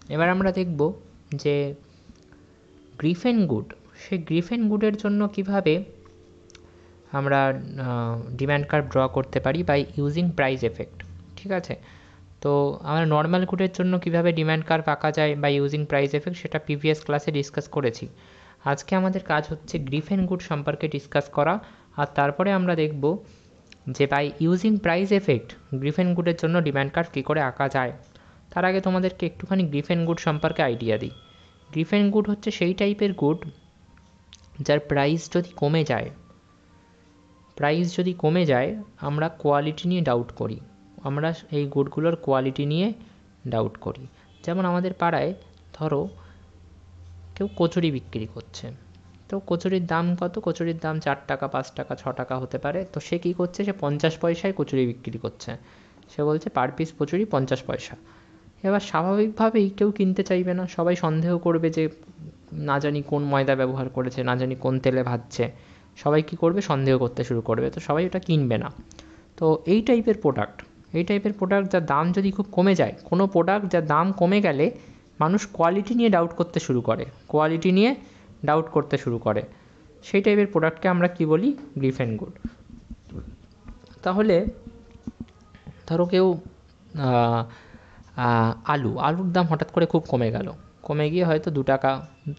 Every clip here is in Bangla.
এবার আমরা দেখব যে গ্রিফেন গুড, সেই গ্রিফেন গুডের জন্য কিভাবে আমরা ডিম্যান্ড কার্ভ ড্র করতে পারি বাই ইউজিং প্রাইস এফেক্ট। ঠিক আছে, তো আমরা নর্মাল গুডের জন্য কিভাবে ডিম্যান্ড কার্ভ আঁকা যায় বাই ইউজিং প্রাইস এফেক্ট সেটা প্রিভিয়াস ক্লাসে ডিসকাস করেছি। আজকে আমাদের কাজ হচ্ছে গ্রিফেন গুড সম্পর্কে ডিসকাস করা, আর তারপরে আমরা দেখব যে বাই ইউজিং প্রাইস এফেক্ট গ্রিফেন গুডের জন্য ডিম্যান্ড কার্ভ কী করে আঁকা যায়। তার আগে তোমাদেরকে একটুখানি গ্রিফেন গুড সম্পর্কে আইডিয়া দিই। গ্রিফেন গুড হচ্ছে সেই টাইপের গুড যার প্রাইস যদি কমে যায়, আমরা কোয়ালিটি নিয়ে ডাউট করি, আমরা এই গুডগুলোর কোয়ালিটি নিয়ে ডাউট করি। যেমন আমাদের পাড়ায় ধরো কেউ কচুরি বিক্রি করছে, তো কচুরির দাম কত? কচুরির দাম 4 টাকা, 5 টাকা, 6 টাকা হতে পারে। তো সে কী করছে? সে 50 পয়সায় কচুরি বিক্রি করছে। সে বলছে পার পিস কচুরি 50 পয়সা। এবার স্বাভাবিকভাবেই কেউ কিনতে চাইবে না, সবাই সন্দেহ করবে যে না জানি কোন ময়দা ব্যবহার করেছে, না জানি কোন তেলে ভাজছে, সবাই কী করবে? সন্দেহ করতে শুরু করবে, তো সবাই ওটা কিনবে না। তো এই টাইপের প্রোডাক্ট যার দাম যদি খুব কমে যায়, কোনো প্রোডাক্ট যার দাম কমে গেলে মানুষ কোয়ালিটি নিয়ে ডাউট করতে শুরু করে, সেই টাইপের প্রোডাক্টকে আমরা কি বলি? গ্রিফেন গুড। তাহলে ধরো কেউ আলুর দাম হঠাৎ করে খুব কমে গিয়ে হয়তো 2 টাকা,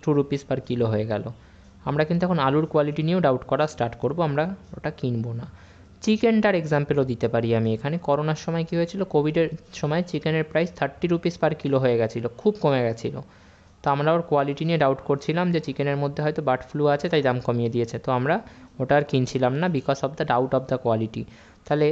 2 রুপিস পার কিলো হয়ে গেল। আমরা কিন্তু এখন আলুর কোয়ালিটি নিয়েও ডাউট করা স্টার্ট করব, আমরা ওটা কিনবো না। চিকেনটার এক্সাম্পলও দিতে পারি আমি এখানে। করোনার সময় কী হয়েছিল? কোভিডের সময় চিকেনের প্রাইস 30 রুপিস পার কিলো হয়ে গেছিলো, খুব কমে গেছিলো। তো আমরা ওর কোয়ালিটি নিয়ে ডাউট করছিলাম যে চিকেনের মধ্যে হয়তো বার্ড ফ্লু আছে, তাই দাম কমিয়ে দিয়েছে, তো আমরা ওটা আর কিনছিলাম না because of the doubt of the quality. তাহলে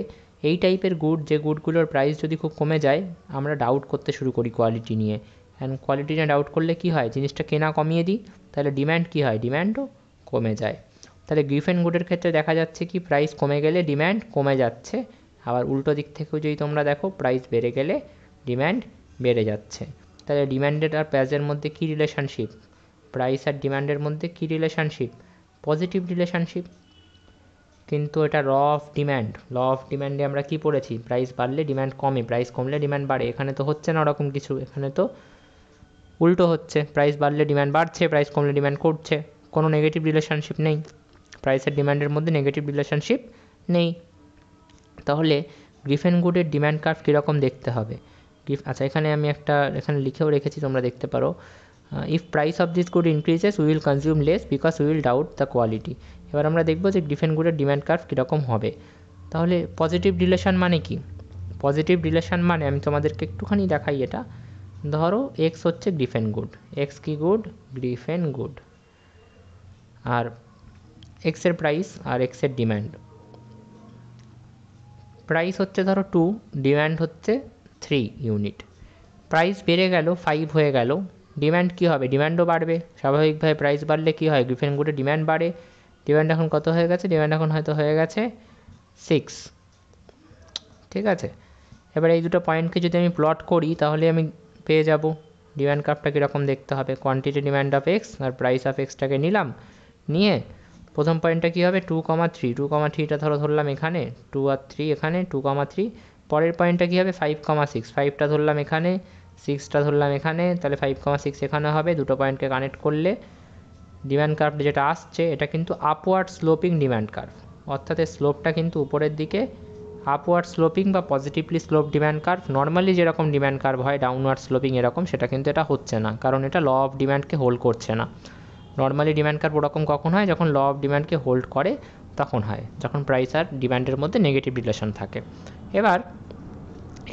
এই টাইপের গুড, যে গুডগুলোর প্রাইস যদি খুব কমে যায়, আমরা ডাউট করতে শুরু করি কোয়ালিটি নিয়ে। অ্যান্ড কোয়ালিটি নিয়ে ডাউট করলে কী হয়? জিনিসটা কেনা কমিয়ে দিই, তাহলে ডিম্যান্ড কী হয়? ডিম্যান্ডও কমে যায়। তাহলে গ্রিফেন গুডের ক্ষেত্রে দেখা যাচ্ছে কি প্রাইস কমে গেলে ডিম্যান্ড কমে যাচ্ছে, আবার উল্টো দিক থেকেও যদি তোমরা দেখো প্রাইস বেড়ে গেলে ডিম্যান্ড বেড়ে যাচ্ছে। তাহলে ডিম্যান্ডেড আর প্রাইসের মধ্যে কী রিলেশনশিপ? প্রাইস আর ডিম্যান্ডের মধ্যে কী রিলেশনশিপ? Positive relationship. কিন্তু এটা ল অফ ডিম্যান্ডে আমরা কি পড়েছি? প্রাইস বাড়লে ডিম্যান্ড কমে, প্রাইস কমলে ডিম্যান্ড বাড়ে। এখানে তো হচ্ছে না ওরকম কিছু, এখানে তো উল্টো হচ্ছে, প্রাইস বাড়লে ডিম্যান্ড বাড়ছে, প্রাইস কমলে ডিম্যান্ড কমছে, কোনো নেগেটিভ রিলেশনশিপ নেই, প্রাইস আর ডিম্যান্ডের মধ্যে নেগেটিভ রিলেশনশিপ নেই। তাহলে গ্রিফেন গুডের ডিম্যান্ড কার্ভ কীরকম দেখতে হবে? আচ্ছা, এখানে আমি এখানে লিখেও রেখেছি, তোমরা দেখতে পারো। If price of this good increases we will consume less because we will doubt the quality. এবার আমরা দেখবো যে গ্রিফেন গুডের ডিম্যান্ড কার্ভ কীরকম হবে। তাহলে পজিটিভ রিলেশন মানে কি? পজিটিভ রিলেশন মানে আমি তোমাদেরকে একটুখানি দেখাই এটা। ধরো এক্স হচ্ছে গ্রিফেন গুড, এক্স কি গুড? গ্রিফেন গুড। আর এক্সের প্রাইস আর এক্সের ডিম্যান্ড। প্রাইস হচ্ছে ধরো 2, ডিম্যান্ড হচ্ছে 3 ইউনিট। প্রাইস বেড়ে গেল, 5 হয়ে গেল, ডিম্যান্ড কী হবে? ডিম্যান্ডও বাড়বে স্বাভাবিকভাবে। প্রাইস বাড়লে কী হয়? গ্রিফেন গুডে ডিম্যান্ড বাড়ে। ডিম্যান্ড এখন কত হয়ে গেছে? ডিম্যান্ড এখন হয়তো হয়ে গেছে 6। ঠিক আছে, এবার এই দুটো পয়েন্টকে যদি আমি প্লট করি তাহলে আমি পেয়ে যাব ডিম্যান্ড কার্ভটা কীরকম দেখতে হবে। কোয়ান্টিটি ডিম্যান্ড অফ এক্স আর প্রাইস অফ এক্সটাকে নিলাম, নিয়ে প্রথম পয়েন্টটা কী হবে? 2,3, 2,3টা ধরলাম এখানে, 2 আর 3 এখানে, 2,3। পরের পয়েন্টটা কী হবে? 5,6, 5টা ধরলাম এখানে, 6টা ধরলাম এখানে, তাহলে 5,6 এখানে হবে। দুটো পয়েন্টকে কানেক্ট করলে ডিম্যান্ড কার্ভ যেটা আসছে এটা কিন্তু আপওয়ার্ড স্লোপিং ডিম্যান্ড কার্ভ, অর্থাৎ এর স্লোপটা কিন্তু উপরের দিকে আপওয়ার্ড স্লোপিং বা positively slope demand curve. Normally যেরকম ডিম্যান্ড কার্ভ হয় ডাউনওয়ার্ড স্লোপিং এরকম, সেটা কিন্তু এটা হচ্ছে না, কারণ এটা ল অফ ডিম্যান্ডকে হোল্ড করছে না। নর্মালি ডিম্যান্ড কার্ভ ওরকম কখন হয়? যখন ল অফ ডিম্যান্ডকে হোল্ড করে তখন হয়, যখন প্রাইস আর ডিম্যান্ডের মধ্যে নেগেটিভ রিলেশন থাকে। এবার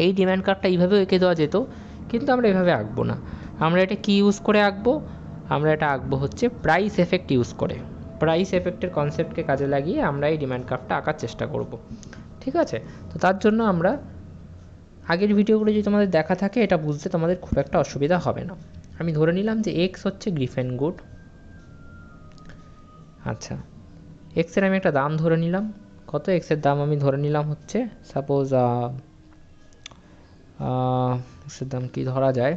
এই ডিম্যান্ড কার্ভটা এইভাবেও এঁকে দেওয়া যেত, কিন্তু আমরা এভাবে আঁকবো না। আমরা এটা কী ইউজ করে আঁকবো? আমরা এটা আঁকবো হচ্ছে প্রাইস এফেক্ট ইউজ করে। প্রাইস এফেক্টের কনসেপ্টকে কাজে লাগিয়ে আমরা এই ডিম্যান্ড কার্ভটা আঁকার চেষ্টা করব। ঠিক আছে, তো তার জন্য আমরা আগের ভিডিওগুলো যদি তোমাদের দেখা থাকে এটা বুঝতে তোমাদের খুব একটা অসুবিধা হবে না। আমি ধরে নিলাম যে এক্স হচ্ছে গ্রিফেন গুড। আচ্ছা, এক্সের আমি একটা দাম ধরে নিলাম। কত? এক্সের দাম আমি ধরে নিলাম হচ্ছে, সাপোজ এক্সের দাম কি ধরা যায়?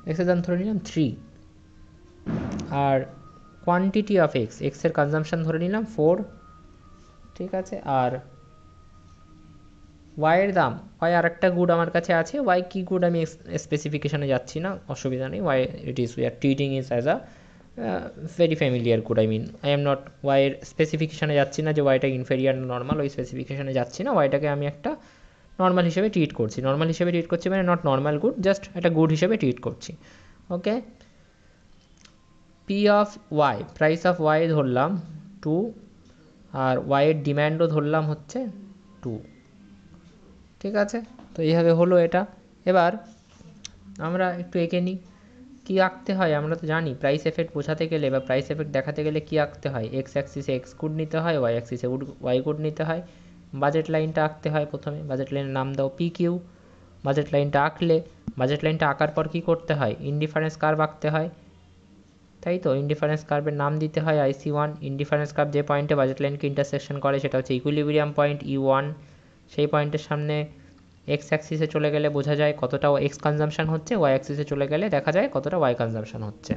এক্সের দাম ধরে নিলাম 3। আর কোয়ান্টিটি অফ এক্স, এক্সের কনজামশান ধরে নিলাম 4। ঠিক আছে, আর ওয়াইয়ের দাম, ওয়াই আর একটা গুড আমার কাছে আছে, ওয়াই কী গুড আমি স্পেসিফিকেশানে যাচ্ছি না, অসুবিধা নেই, why it is we are treating is as a very familiar good, I am not ওয়াইয়ের স্পেসিফিকেশানে যাচ্ছি না যে ওয়াইটা ইনফেরিয়ার নর্মাল, ওই স্পেসিফিকেশানে যাচ্ছি না, ওয়াইটাকে আমি একটা নর্মাল হিসেবে ট্রিট করছি, নর্মাল হিসেবে ট্রিট করছি মানে নট নর্মাল গুড, জাস্ট একটা গুড হিসেবে ট্রিট করছি। Okay, P of Y, price of Y ধরলাম 2, আর ওয়াইয়ের ডিম্যান্ডও ধরলাম হচ্ছে 2। ঠিক আছে, তো এইভাবে হলো এটা। এবার আমরা একটু এঁকে নিই, কী আঁকতে হয় আমরা তো জানি, প্রাইস এফেক্ট বোঝাতে গেলে বা প্রাইস এফেক্ট দেখাতে গেলে কী আঁকতে হয়, এক্স অ্যাক্সিসে এক্স গুড নিতে হয়, ওয়াই অ্যাক্সিসে ওয়াই গুড নিতে হয়। বাজেট লাইনটা আঁকতে হয় প্রথমে, বাজেট লাইনের নাম দাও পি কিউ। বাজেট লাইনটা আঁকলে, বাজেট লাইনটা আঁকার পর কী করতে হয়, ইনডিফারেন্স কার্ভ আঁকতে হয়, তাই তো। ইনডিফারেন্স কার্ভের নাম দিতে হয় IC1। ইনডিফারেন্স কার্ভ যে পয়েন্টে বাজেট লাইনকে ইন্টারসেকশন করে সেটা হচ্ছে ইকুইলিব্রিয়াম পয়েন্ট E1। সেই পয়েন্টের সামনে এক্স অ্যাক্সিসে চলে গেলে বোঝা যায় কতটা এক্স কনজাম্পশন হচ্ছে, ওয়াই অ্যাক্সিসে চলে গেলে দেখা যায় কতটা ওয়াই কনজাম্পশন হচ্ছে।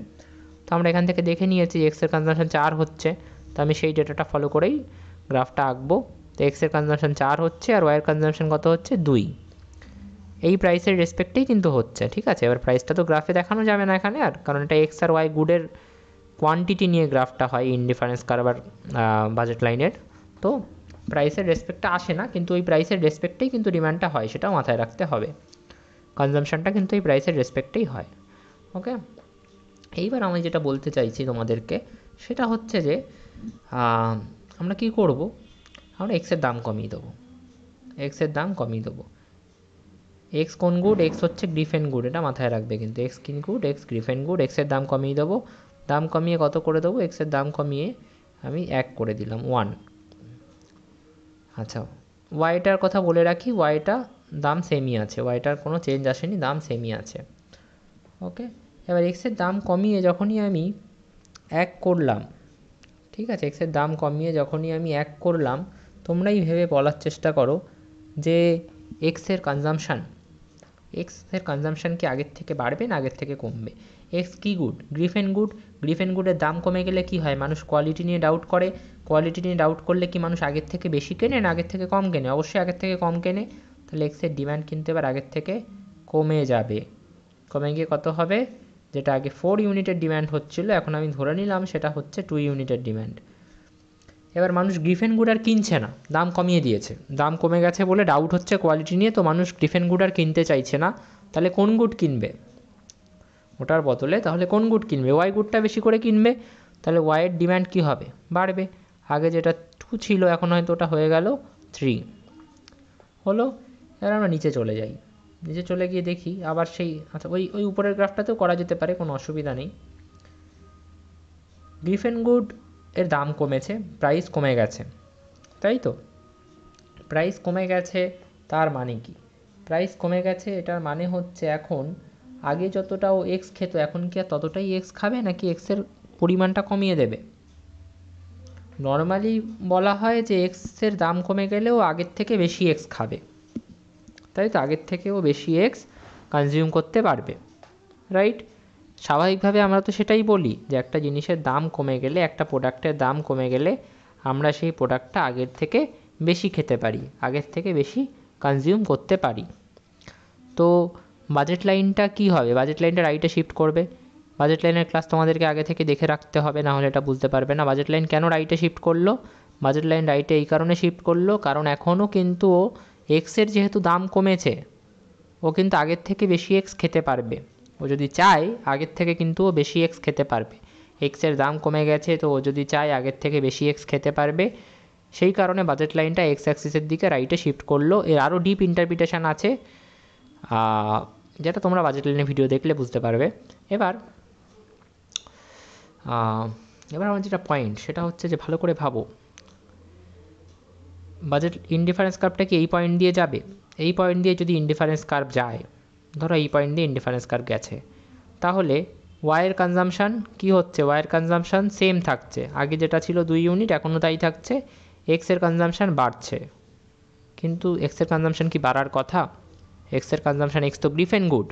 তো আমরা এখান থেকে দেখে নিয়েছি এক্সের কনজাম্পশন 4 হচ্ছে, তো আমি সেই ডেটাটা ফলো করেই গ্রাফটা আঁকবো। তো এক্সের কনজাম্পশন 4 হচ্ছে আর ওয়াইয়ের কনজাম্পশন কত হচ্ছে 2। এই প্রাইসের রেসপেক্টেই কিন্তু হচ্ছে, ঠিক আছে। এবার প্রাইসটা তো গ্রাফে দেখানো যাবে না এখানে আর, কারণ এটা এক্স আর ওয়াই গুডের কোয়ান্টিটি নিয়ে গ্রাফটা হয় ইনডিফারেন্স কার্ভ আর বাজেট লাইনের, তো প্রাইসের রেসপেক্টটা আসে না, কিন্তু ওই প্রাইসের রেসপেক্টেই কিন্তু ডিমান্ডটা হয়, সেটাও মাথায় রাখতে হবে। কনজাম্পশনটা কিন্তু এই প্রাইসের রেসপেক্টেই হয়। ওকে, এইবার আমি যেটা বলতে চাইছি তোমাদেরকে সেটা হচ্ছে যে আমরা কি করব, আমরা এক্সের দাম কমিয়ে দেবো, এক্সের দাম কমিয়ে দেবো। এক্স কোন গুড, এক্স হচ্ছে গ্রিফেন গুড, এটা মাথায় রাখবে কিন্তু, এক্স কিন গুড, এক্স গ্রিফেন গুড। এক্সের দাম কমিয়ে দেবো, দাম কমিয়ে কত করে দেবো, এক্সের দাম কমিয়ে আমি 1 করে দিলাম, 1। আচ্ছা, ওয়াইটার কথা বলে রাখি, ওয়াইটা দাম সেমই আছে, ওয়াইটার কোনো চেঞ্জ আসেনি, দাম সেমই আছে। ওকে, এবার এক্সের দাম কমিয়ে যখনই আমি 1 করলাম, ঠিক আছে, এক্সের দাম কমিয়ে যখনই আমি 1 করলাম, তোমরাই ভেবে বলার চেষ্টা করো যে এক্সের কনজাম্পশান কি আগের থেকে বাড়বে না আগের থেকে কমবে। এক্স কি গুড, গ্রিফেন গুড, গ্রিফেন গুডের দাম কমে গেলে কি হয়, মানুষ কোয়ালিটি নিয়ে ডাউট করে, কোয়ালিটি নিয়ে ডাউট করলে কি মানুষ আগের থেকে বেশি কেনে না আগের থেকে কম কেনে, অবশ্যই আগের থেকে কম কেনে, তাহলে এক্সের ডিমান্ড কিন্তু এবার আগের থেকে কমে যাবে, কমে গিয়ে কত হবে, যেটা আগে 4 ইউনিটের ডিমান্ড হচ্ছিল এখন আমি ধরে নিলাম সেটা হচ্ছে 2 ইউনিটের ডিমান্ড। এবার মানুষ গ্রিফেন গুড আর কিনছে না, দাম কমিয়ে দিয়েছে, দাম কমে গেছে বলে ডাউট হচ্ছে কোয়ালিটি নিয়ে, তো মানুষ গ্রিফেন গুড আর কিনতে চাইছে না, তাহলে কোন গুড কিনবে, ওটার বদলে তাহলে কোন গুড কিনবে, ওয়াই গুডটা বেশি করে কিনবে, তাহলে ওয়াইয়ের ডিমান্ড কি হবে, বাড়বে। আগে যেটা 2 ছিল এখন হয়তো ওটা হয়ে গেল 3 হলো। এবার আমরা নিচে চলে যাই, নিচে চলে গিয়ে দেখি আবার সেই, আচ্ছা ওই উপরের গ্রাফটাতেও করা যেতে পারে, কোনো অসুবিধা নেই। গ্রিফেন গুড এর দাম কমেছে, প্রাইস কমে গেছে, তাই তো। প্রাইস কমে গেছে তার মানে কি, প্রাইস কমে গেছে এটার মানে হচ্ছে এখন আগে যতটাও এক্স খেত এখন কি আর ততটাই এক্স খাবে, নাকি এক্সের পরিমাণটা কমিয়ে দেবে। নর্মালি বলা হয় যে এক্সের দাম কমে গেলেও আগের থেকে বেশি এক্স খাবে, তাই তো, আগের থেকেও বেশি এক্স কনজিউম করতে পারবে, রাইট। স্বাভাবিকভাবে আমরা তো সেটাই বলি যে একটা জিনিসের দাম কমে গেলে, একটা প্রোডাক্টের দাম কমে গেলে আমরা সেই প্রোডাক্টটা আগের থেকে বেশি খেতে পারি, আগের থেকে বেশি কনজিউম করতে পারি। তো বাজেট লাইনটা কি হবে, বাজেট লাইনটা রাইটে শিফট করবে। বাজেট লাইনের ক্লাস তোমাদেরকে আগে থেকে দেখে রাখতে হবে, না হলে এটা বুঝতে পারবে না। বাজেট লাইন কেন রাইটে শিফট করলো, বাজেট লাইন রাইটে এই কারণে শিফট করলো কারণ এখনও কিন্তু এক্সের যেহেতু দাম কমেছে, ও কিন্তু আগের থেকে বেশি এক্স খেতে পারবে, ও যদি চায় আগের থেকে কিন্তু ও বেশি এক্স খেতে পারবে। এক্সের দাম কমে গেছে তো ও যদি চায় আগের থেকে বেশি এক্স খেতে পারবে, সেই কারণে বাজেট লাইনটা এক্স অ্যাক্সিসের দিকে রাইটে শিফট করলো। এর আরও ডিপ ইন্টারপ্রিটেশান আছে যেটা তোমরা বাজেট লাইনের ভিডিও দেখলে বুঝতে পারবে। এবার আমার যেটা পয়েন্ট সেটা হচ্ছে যে ভালো করে ভাবো, বাজেট ইনডিফারেন্স কার্ভটা কি এই পয়েন্ট দিয়ে যাবে, এই পয়েন্ট দিয়ে যদি ইনডিফারেন্স কার্ভ যায়, ধরো এই পয়েন্ট দিয়ে ইনডিফারেন্স কার্ভ গেছে, তাহলে ওয়াইয়ের কনজাম্পশান কী হচ্ছে, ওয়াইয়ের কনজাম্পশান সেম থাকছে, আগে যেটা ছিল 2 ইউনিট এখনও তাই থাকছে, এক্সের কনজাম্পশান বাড়ছে, কিন্তু এক্সের কনজাম্পশান কি বাড়ার কথা, এক্সের কনজাম্পশান, এক্স তো গ্রিফেন গুড,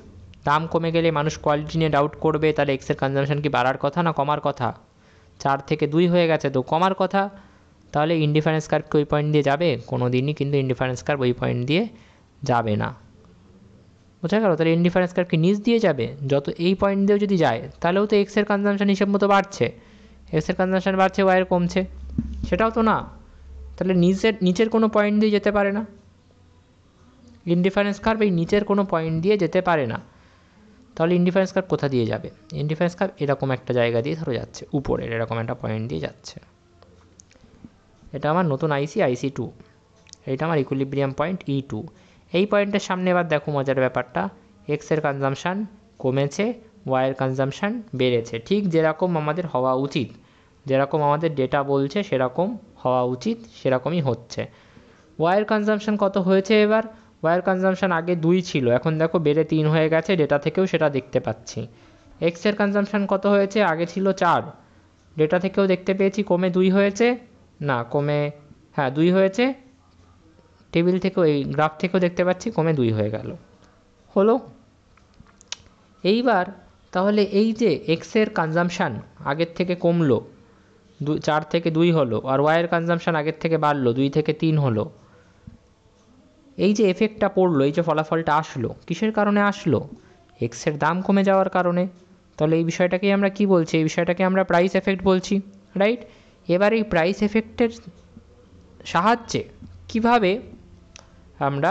দাম কমে গেলে মানুষ কোয়ালিটি নিয়ে ডাউট করবে, তাহলে এক্সের কনজাম্পশান কি বাড়ার কথা না কমার কথা, 4 থেকে 2 হয়ে গেছে তো কমার কথা, তাহলে ইনডিফারেন্স কার্ভ কি ওই পয়েন্ট দিয়ে যাবে? কোনো দিনই কিন্তু ইনডিফারেন্স কার্ভ ওই পয়েন্ট দিয়ে যাবে না। বোঝা গেল? তাহলে ইনডিফারেন্স কার্ভ কি নিচ দিয়ে যাবে? যত এই পয়েন্ট দিয়েও যদি যায় তাহলেও তো এক্সের কনজামশন হিসেব মতো বাড়ছে, এক্সের কনজামশন বাড়ছে, ওয়াইয়ের কমছে, সেটাও তো না। তাহলে নিচের কোনো পয়েন্ট দিয়ে যেতে পারে না, ইনডিফারেন্স কার্ভ এই নিচের কোনো পয়েন্ট দিয়ে যেতে পারে না। তাহলে ইনডিফারেন্স কার্ভ কোথা দিয়ে যাবে? ইনডিফারেন্স কার্ভ এরকম একটা জায়গা দিয়ে ধরো যাচ্ছে, উপরের এরকম একটা পয়েন্ট দিয়ে যাচ্ছে। এটা আমার নতুন IC 2, এটা আমার ইকুইলিব্রিয়াম পয়েন্ট E2। এই পয়েন্টের সামনে এবার দেখো মজার ব্যাপারটা, এক্সের কনজামশান কমেছে, ওয়াইয়ের কনজামশান বেড়েছে, ঠিক যেরকম আমাদের হওয়া উচিত, যেরকম আমাদের ডেটা বলছে সেরকম হওয়া উচিত, সেরকমই হচ্ছে। ওয়াইয়ের কনজামশান কত হয়েছে এবার? ওয়াইয়ের কনজামশান আগে 2 ছিল, এখন দেখো বেড়ে 3 হয়ে গেছে, ডেটা থেকেও সেটা দেখতে পাচ্ছি। এক্সের কনজামশান কত হয়েছে? আগে ছিল 4, ডেটা থেকেও দেখতে পেয়েছি কমে 2 হয়েছে, না কমে, হ্যাঁ 2 হয়েছে, টেবিল থেকেও এই গ্রাফ থেকেও দেখতে পাচ্ছি কমে 2 হয়ে গেল, হলো। এইবার তাহলে এই যে এক্সের কনজামশান আগের থেকে কমলো, 4 থেকে 2 হলো, আর ওয়াইয়ের কনজামশান আগের থেকে বাড়লো, 2 থেকে 3 হলো। এই যে এফেক্টটা পড়লো, এই যে ফলাফলটা আসলো, কিসের কারণে আসলো? এক্সের দাম কমে যাওয়ার কারণে। তাহলে এই বিষয়টাকেই আমরা কি বলছি? এই বিষয়টাকে আমরা প্রাইস এফেক্ট বলছি, রাইট? এবার এই প্রাইস এফেক্টের সাহায্যে কিভাবে আমরা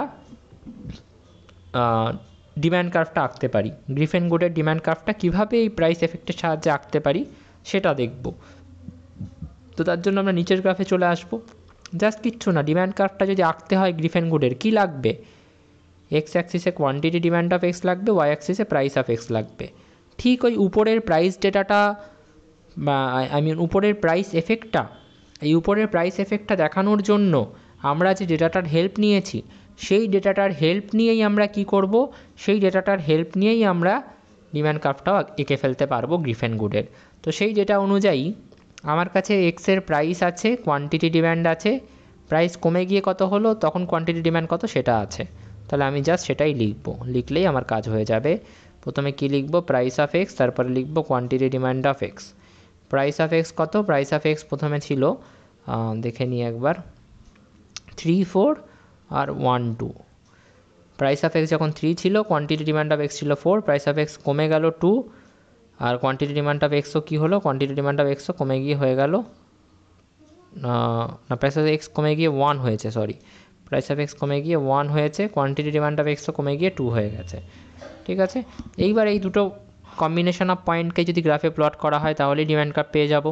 ডিম্যান্ড কার্ভটা আঁকতে পারি, গ্রিফেন গুডের ডিম্যান্ড কার্ভটা কীভাবে এই প্রাইস এফেক্টের সাহায্যে আঁকতে পারি সেটা দেখব। তো তার জন্য আমরা নিচের গ্রাফে চলে আসবো। জাস্ট কিচ্ছু না, ডিম্যান্ড কার্ভটা যদি আঁকতে হয় গ্রিফেন গুডের, কী লাগবে? এক্স অ্যাক্সিসে কোয়ান্টিটি ডিম্যান্ড অফ এক্স লাগবে, ওয়াই অ্যাক্সিসে প্রাইস অফ এক্স লাগবে। ঠিক ওই উপরের প্রাইস ডেটাটা, উপরের প্রাইস এফেক্টটা, এই উপরের প্রাইস এফেক্টটা দেখানোর জন্য আমরা যে ডেটাটার হেল্প নিয়েছি, সেই ডেটাটার হেল্প নিয়েই আমরা কি করব? সেই ডেটাটার হেল্প নিয়েই আমরা ডিম্যান্ড কার্ভটাও এঁকে ফেলতে পারবো গ্রিফেন গুডের। তো সেই ডেটা অনুযায়ী আমার কাছে এক্সের প্রাইস আছে, কোয়ান্টিটি ডিম্যান্ড আছে, প্রাইস কমে গিয়ে কত হলো, তখন কোয়ান্টিটি ডিম্যান্ড কত সেটা আছে। তাহলে আমি জাস্ট সেটাই লিখব, লিখলেই আমার কাজ হয়ে যাবে। প্রথমে কি লিখব? প্রাইস অফ এক্স, তারপরে লিখব quantity demand of x. Price of x কত? প্রাইস অফ এক্স প্রথমে ছিল, দেখে নিই একবার, 3, 4 আর 1, 2। প্রাইস অফ এক্স যখন 3 ছিল, কোয়ান্টিটি ডিম্যান্ড অফ এক্স ছিল 4, প্রাইস অফ এক্স কমে গেল 2, আর কোয়ান্টিটি ডিম্যান্ড অফ এক্সও কী হলো? কোয়ান্টিটি ডিম্যান্ড অফ এক্সও কমে গিয়ে হয়ে গেল, না প্রাইস অফ এক্স কমে গিয়ে 1 হয়েছে, সরি, প্রাইস অফ এক্স কমে গিয়ে 1 হয়েছে, কোয়ান্টিটি ডিম্যান্ড অফ এক্সও কমে গিয়ে 2 হয়ে গেছে। ঠিক আছে, এইবার এই দুটো কম্বিনেশন অফ পয়েন্টকে যদি গ্রাফে প্লট করা হয় তাহলেই ডিম্যান্ড কার্ভ পেয়ে যাব,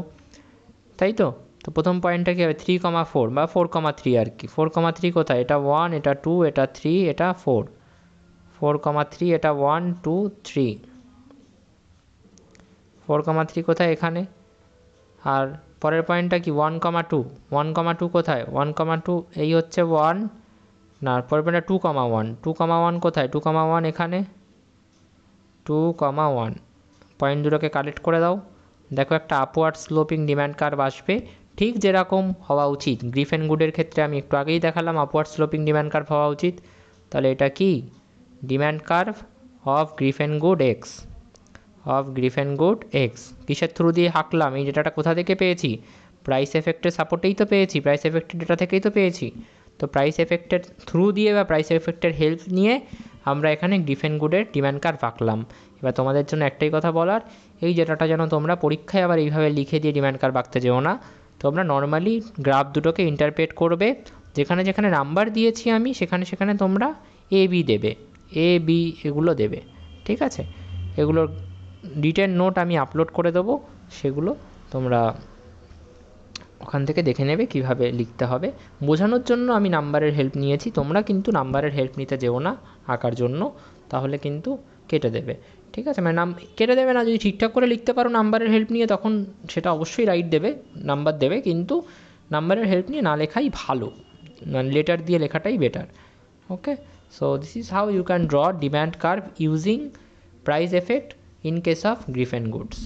তাই তো? তো প্রথম পয়েন্টটা কী হবে? 3,4 বা 4,3 আর কি। 4,3 কোথায়? এটা 1, এটা 2, এটা 3, এটা 4। 4,3, এটা 1, 2, 3। 4,3 কোথায়? এখানে। আর পরের পয়েন্টটা কি? 1,2। 1,2 কোথায়? 1,2 এই হচ্ছে 1, না পরের পয়েন্টটা 2,1। 2,1 কোথায়? 2,1 এখানে। 2,1 পয়েন্ট দুটোকে কালেক্ট করে দাও, দেখো একটা আপওয়ার্ড স্লোপিং ডিম্যান্ড কার্ভ আসবে, ঠিক যেরকম হওয়া উচিত। গ্রিফেন গুডের ক্ষেত্রে আমি একটু আগেই দেখালাম আপওয়ার্ড স্লোপিং ডিম্যান্ড কার্ভ হওয়া উচিত। তাহলে এটা কি? Demand curve of Giffen good X, of Giffen good X. কিসের থ্রু দিয়ে হাঁকলাম? এই ডেটাটা কোথা থেকে পেয়েছি? প্রাইস এফেক্টের সাপোর্টেই তো পেয়েছি, প্রাইস এফেক্টের ডেটা থেকেই তো পেয়েছি। তো প্রাইস এফেক্টের থ্রু দিয়ে বা প্রাইস এফেক্টের হেল্প নিয়ে আমরা এখানে গ্রিফেন গুডের ডিম্যান্ড কার্ভ আঁকলাম। এবার তোমাদের জন্য একটাই কথা বলার, এই ডেটাটা যেন তোমরা পরীক্ষায় আবার এইভাবে লিখে দিয়ে ডিম্যান্ড কার্ভ আঁকতে যেও না। তোমরা নর্মালি গ্রাফ দুটোকে ইন্টারপ্রেট করবে, যেখানে যেখানে নাম্বার দিয়েছি আমি সেখানে সেখানে তোমরা AB দেবে, AB এগুলো দেবে, ঠিক আছে? এগুলোর ডিটেল নোট আমি আপলোড করে দেবো, সেগুলো তোমরা ওখান থেকে দেখে নেবে কীভাবে লিখতে হবে। বোঝানোর জন্য আমি নাম্বারের হেল্প নিয়েছি, তোমরা কিন্তু নাম্বারের হেল্প নিতে যেও না আঁকার জন্য, তাহলে কিন্তু কেটে দেবে, ঠিক আছে? মানে কেটে দেবে না, যদি ঠিকঠাক করে লিখতে পারো নাম্বারের হেল্প নিয়ে তখন সেটা অবশ্যই রাইট দেবে, নাম্বার দেবে, কিন্তু নাম্বারের হেল্প নিয়ে না লেখাই ভালো, লেটার দিয়ে লেখাটাই better. Okay, so this is how you can draw demand curve using price effect in case of Griffin goods.